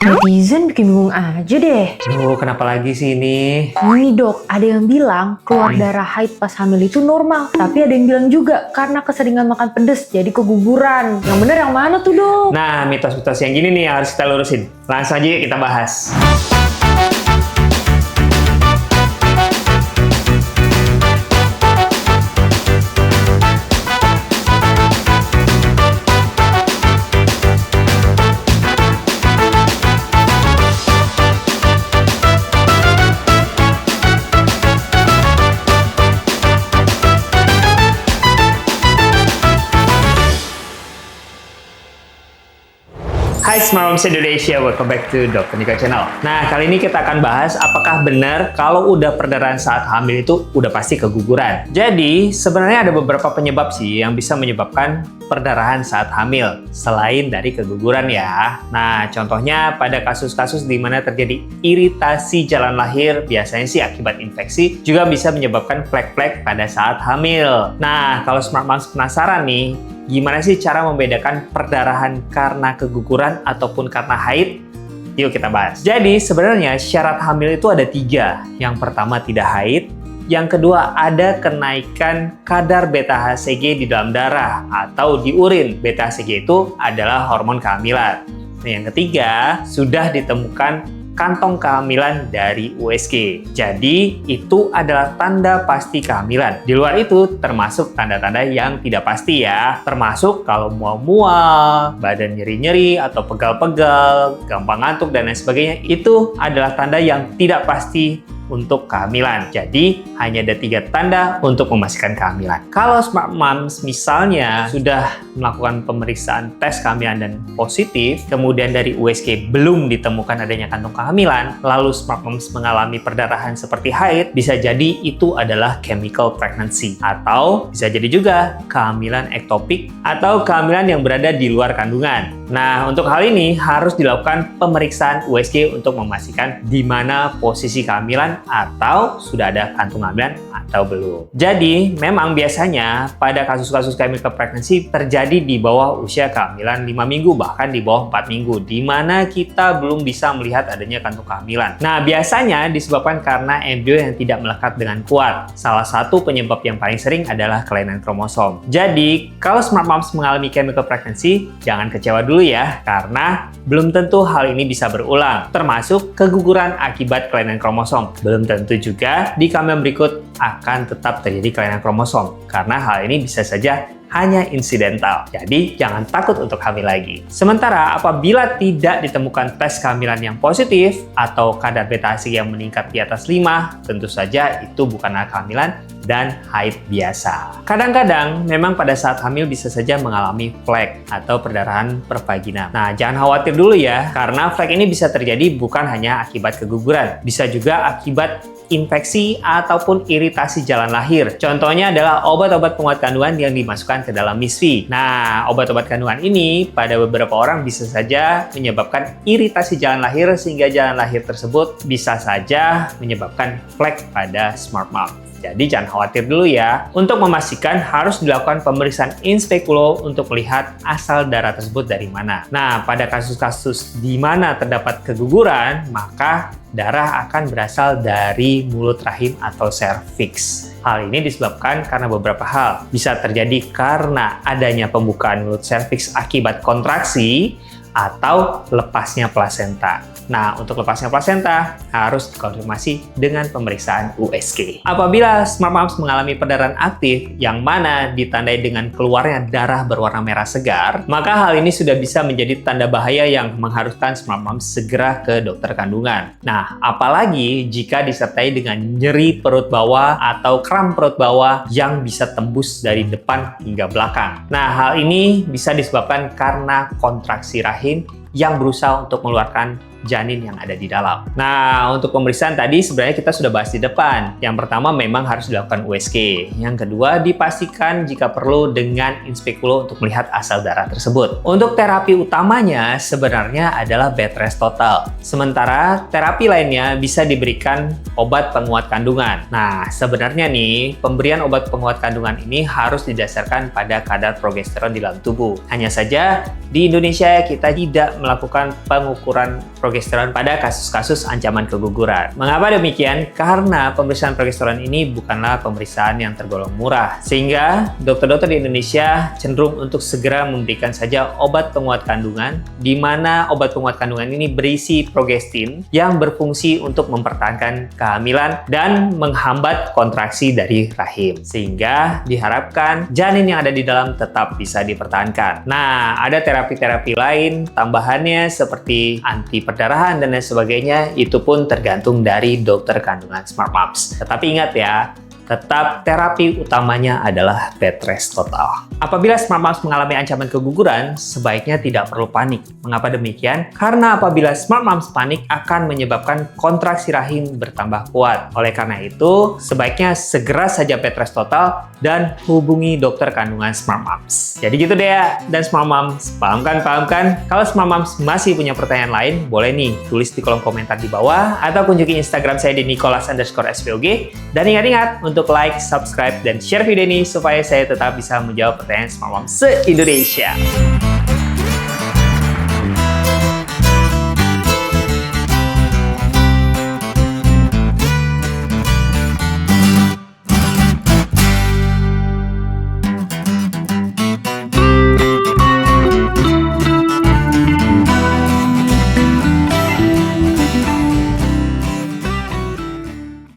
Netizen bikin bingung aja deh. Duh, kenapa lagi sih ini? Ini dok, ada yang bilang keluar darah haid pas hamil itu normal. Tapi ada yang bilang juga karena keseringan makan pedes jadi keguguran. Yang bener yang mana tuh dok? Nah, mitos-mitos yang gini nih yang harus kita lurusin. Langsung aja kita bahas. Hai Smart Moms Indonesia, welcome back to Dr. Niko Channel. Nah, kali ini kita akan bahas apakah benar kalau udah perdarahan saat hamil itu udah pasti keguguran. Jadi, sebenarnya ada beberapa penyebab sih yang bisa menyebabkan perdarahan saat hamil, selain dari keguguran ya. Nah, contohnya pada kasus-kasus di mana terjadi iritasi jalan lahir, biasanya sih akibat infeksi, juga bisa menyebabkan flek-flek pada saat hamil. Nah, kalau Smart Moms penasaran nih, gimana sih cara membedakan perdarahan karena keguguran ataupun karena haid? Yuk kita bahas. Jadi sebenarnya syarat hamil itu ada 3. Yang pertama tidak haid. Yang kedua ada kenaikan kadar beta-HCG di dalam darah atau di urin. Beta-HCG itu adalah hormon kehamilan. Nah, yang ketiga sudah ditemukan kantong kehamilan dari USG. Jadi, itu adalah tanda pasti kehamilan. Di luar itu, termasuk tanda-tanda yang tidak pasti ya. Termasuk kalau mual-mual, badan nyeri-nyeri, atau pegal-pegal, gampang ngantuk, dan lain sebagainya. Itu adalah tanda yang tidak pasti untuk kehamilan. Jadi, hanya ada 3 tanda untuk memastikan kehamilan. Kalau Smart Moms misalnya sudah melakukan pemeriksaan tes kehamilan dan positif, kemudian dari USG belum ditemukan adanya kantong kehamilan, lalu Smart Moms mengalami perdarahan seperti haid, bisa jadi itu adalah chemical pregnancy. Atau bisa jadi juga kehamilan ektopik atau kehamilan yang berada di luar kandungan. Nah, untuk hal ini harus dilakukan pemeriksaan USG untuk memastikan di mana posisi kehamilan atau sudah ada kantung kehamilan atau belum. Jadi, memang biasanya pada kasus-kasus chemical pregnancy terjadi di bawah usia kehamilan 5 minggu, bahkan di bawah 4 minggu, di mana kita belum bisa melihat adanya kantung kehamilan. Nah, biasanya disebabkan karena embrio yang tidak melekat dengan kuat. Salah satu penyebab yang paling sering adalah kelainan kromosom. Jadi, kalau Smart Moms mengalami chemical pregnancy, jangan kecewa dulu ya, karena belum tentu hal ini bisa berulang, termasuk keguguran akibat kelainan kromosom. Belum tentu juga di kehamilan berikut akan tetap terjadi kelainan kromosom, karena hal ini bisa saja hanya insidental. Jadi, jangan takut untuk hamil lagi. Sementara, apabila tidak ditemukan tes kehamilan yang positif atau kadar beta-HCG yang meningkat di atas 5, tentu saja itu bukanlah kehamilan dan haid biasa. Kadang-kadang, memang pada saat hamil bisa saja mengalami flek atau perdarahan pervaginam. Nah, jangan khawatir dulu ya, karena flek ini bisa terjadi bukan hanya akibat keguguran, bisa juga akibat infeksi ataupun iritasi jalan lahir. Contohnya adalah obat-obat penguat kandungan yang dimasukkan ke dalam MISV. Nah, obat-obat kandungan ini pada beberapa orang bisa saja menyebabkan iritasi jalan lahir sehingga jalan lahir tersebut bisa saja menyebabkan flek pada Smart Mom. Jadi jangan khawatir dulu ya. Untuk memastikan harus dilakukan pemeriksaan in speculo untuk melihat asal darah tersebut dari mana. Nah, pada kasus-kasus di mana terdapat keguguran, maka darah akan berasal dari mulut rahim atau serviks. Hal ini disebabkan karena beberapa hal. Bisa terjadi karena adanya pembukaan mulut serviks akibat kontraksi atau lepasnya plasenta. Nah, untuk lepasnya plasenta harus dikonfirmasi dengan pemeriksaan USG. Apabila Smart Moms mengalami perdarahan aktif yang mana ditandai dengan keluarnya darah berwarna merah segar, maka hal ini sudah bisa menjadi tanda bahaya yang mengharuskan Smart Moms segera ke dokter kandungan. Nah, apalagi jika disertai dengan nyeri perut bawah atau kram perut bawah yang bisa tembus dari depan hingga belakang. Nah, hal ini bisa disebabkan karena kontraksi rahim yang berusaha untuk mengeluarkan janin yang ada di dalam. Nah, untuk pemeriksaan tadi sebenarnya kita sudah bahas di depan. Yang pertama memang harus dilakukan USG. Yang kedua dipastikan jika perlu dengan in speculo untuk melihat asal darah tersebut. Untuk terapi utamanya sebenarnya adalah bed rest total. Sementara terapi lainnya bisa diberikan obat penguat kandungan. Nah, sebenarnya nih pemberian obat penguat kandungan ini harus didasarkan pada kadar progesteron di dalam tubuh. Hanya saja di Indonesia kita tidak melakukan pengukuran progesteron progesteron pada kasus-kasus ancaman keguguran. Mengapa demikian? Karena pemeriksaan progesteron ini bukanlah pemeriksaan yang tergolong murah, sehingga dokter-dokter di Indonesia cenderung untuk segera memberikan saja obat penguat kandungan, di mana obat penguat kandungan ini berisi progestin yang berfungsi untuk mempertahankan kehamilan dan menghambat kontraksi dari rahim, sehingga diharapkan janin yang ada di dalam tetap bisa dipertahankan. Nah, ada terapi-terapi lain tambahannya seperti anti perdarahan dan lain sebagainya, itu pun tergantung dari dokter kandungan Smart Moms. Tetapi ingat ya, tetap terapi utamanya adalah bed rest total. Apabila Smart Moms mengalami ancaman keguguran, sebaiknya tidak perlu panik. Mengapa demikian? Karena apabila Smart Moms panik akan menyebabkan kontraksi rahim bertambah kuat. Oleh karena itu, sebaiknya segera saja bed rest total dan hubungi dokter kandungan Smart Moms. Jadi gitu deh ya. Dan Smart Moms, paham kan? Kalau Smart Moms masih punya pertanyaan lain, boleh nih tulis di kolom komentar di bawah atau kunjungi Instagram saya di nicholas_svog. Dan ingat-ingat untuk like, subscribe, dan share video ini supaya saya tetap bisa menjawab pertanyaan Smart Moms se-Indonesia.